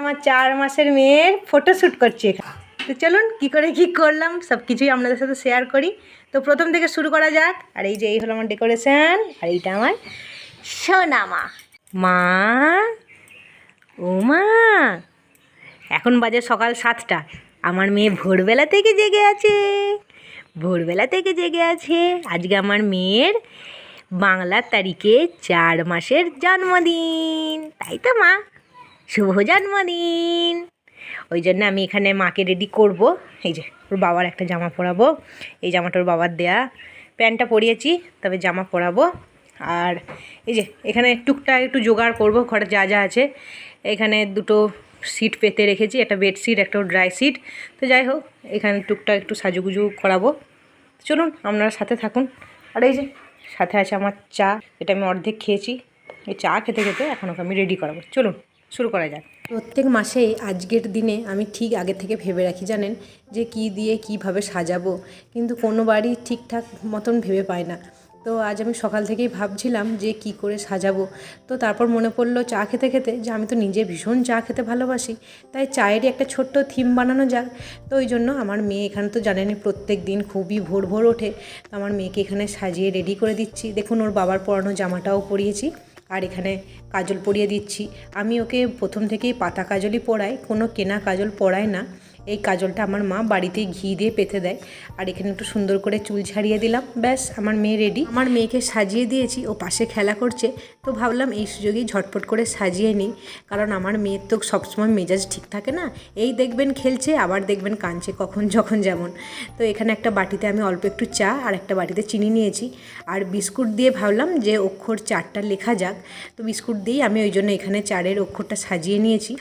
আমার 4 মাসের মেয়ের ফটোশ্যুট করছি এখানে। তো চলুন কী করে কী করলাম সব কিছুই আপনাদের সাথে শেয়ার করি। তো প্রথম থেকে শুরু করা যাক। আর এই যে এই হলো আমার ডেকোরেশন, আর এইটা আমার সোনা মা। মা, ও মা, এখন বাজে সকাল 7টা। আমার মেয়ে ভোরবেলা থেকে জেগে আছে, ভোরবেলা থেকে জেগে আছে। আজকে আমার মেয়ের বাংলার তারিখে 4 মাসের জন্মদিন, তাই তো মা? শুভ জন্মদিন। ওই জন্য আমি এখানে মাকে রেডি করব। এই যে ওর বাবার একটা জামা পরাবো, এই জামাটা ওর বাবার দেয়া, প্যান্টটা পরিয়েছি, তবে জামা পরাবো। আর এই যে এখানে টুকটাক একটু জোগাড় করব, ঘরে যা যা আছে। এখানে 2টো সিট পেতে রেখেছি, একটা বেডশিট, একটা ড্রাই সিট। তো যাই হোক, এখানে টুকটাক একটু সাজুগুজু করাবো। চলুন আপনারা সাথে থাকুন। আর এই যে সাথে আছে আমার চা, এটা আমি অর্ধেক খেয়েছি। এই চা খেতে খেতে এখন ওকে আমি রেডি করাবো। চলুন শুরু করা যাক। প্রত্যেক মাসেই আজকের দিনে আমি ঠিক আগে থেকে ভেবে রাখি জানেন, যে কি দিয়ে কিভাবে সাজাবো, কিন্তু কোনো বাড়ি ঠিকঠাক মতন ভেবে পায় না। তো আজ আমি সকাল থেকেই ভাবছিলাম যে কি করে সাজাবো। তো তারপর মনে পড়লো চা খেতে খেতে যে আমি তো নিজে ভীষণ চা খেতে ভালোবাসি, তাই চায়েরই একটা ছোট্ট থিম বানানো যাক। তো ওই জন্য আমার মেয়ে এখানে তো জানেনই প্রত্যেক দিন খুবই ভোর ভোর ওঠে। তো আমার মেয়েকে এখানে সাজিয়ে রেডি করে দিচ্ছি। দেখুন ওর বাবার পরানো জামাটাও পরিয়েছি, আর এখানে কাজল পরিয়ে দিচ্ছি। আমি ওকে প্রথম থেকেই পাতা কাজলই পরাই, কোনো কেনা কাজল পরাই না। এই কাজলটা আমার মা বাড়িতেই ঘি দিয়ে পেতে দেয়। আর এখানে একটু সুন্দর করে চুল ছাড়িয়ে দিলাম, ব্যাস আমার মেয়ে রেডি। আমার মেয়েকে সাজিয়ে দিয়েছি, ও পাশে খেলা করছে। তো ভাবলাম এই সুযোগেই ঝটপট করে সাজিয়ে নিই, কারণ আমার মেয়ের তো সবসময় মেজাজ ঠিক থাকে না। এই দেখবেন খেলছে, আবার দেখবেন কাঁদছে, কখন যখন যেমন। তো এখানে একটা বাটিতে আমি অল্প একটু চা আর একটা বাটিতে চিনি নিয়েছি, আর বিস্কুট দিয়ে ভাবলাম যে অক্ষর 4টা লেখা যাক। তো বিস্কুট দিয়েই আমি ওই জন্য এখানে 4-এর অক্ষরটা সাজিয়ে নিয়েছি।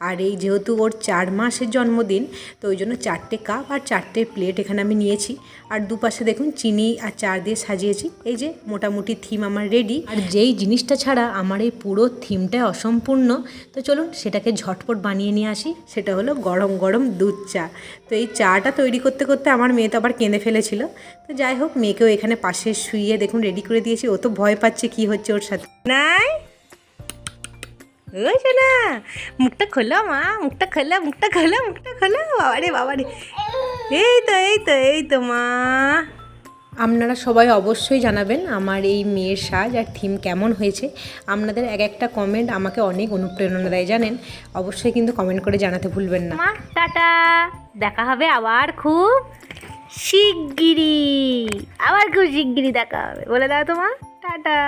আর এই যেহেতু ওর 4 মাসের জন্মদিন, তো ওই জন্য 4টে কাপ আর 4টে প্লেট এখানে আমি নিয়েছি। আর দুপাশে দেখুন চিনি আর চা দিয়ে সাজিয়েছি। এই যে মোটামুটি থিম আমার রেডি। আর যেই জিনিসটা ছাড়া আমার এই পুরো থিমটা অসম্পূর্ণ, তো চলুন সেটাকে ঝটপট বানিয়ে নিয়ে আসি। সেটা হলো গরম গরম দুধ চা। তো এই চাটা তৈরি করতে করতে আমার মেয়ে তো আবার কেঁদে ফেলেছিল। তো যাই হোক, মেয়েকেও এখানে পাশে শুইয়ে দেখুন রেডি করে দিয়েছি। ও তো ভয় পাচ্ছে কি হচ্ছে ওর সাথে। নাই ওই না, মুখটা খোলো মা, মুখটা খোলো, মুখটা খোলো, মুখটা খোলো। বাবারে বাবারে, এই তো এই তো এই তো মা। আপনারা সবাই অবশ্যই জানাবেন আমার এই মেয়ের সাজ আর থিম কেমন হয়েছে। আপনাদের এক একটা কমেন্ট আমাকে অনেক অনুপ্রেরণা দেয় জানেন। অবশ্যই কিন্তু কমেন্ট করে জানাতে ভুলবেন না। মা টাটা, দেখা হবে আবার খুব শিগগিরই, আবার খুব শিগগিরই দেখা হবে। বলে দাও তো মা, টাটা।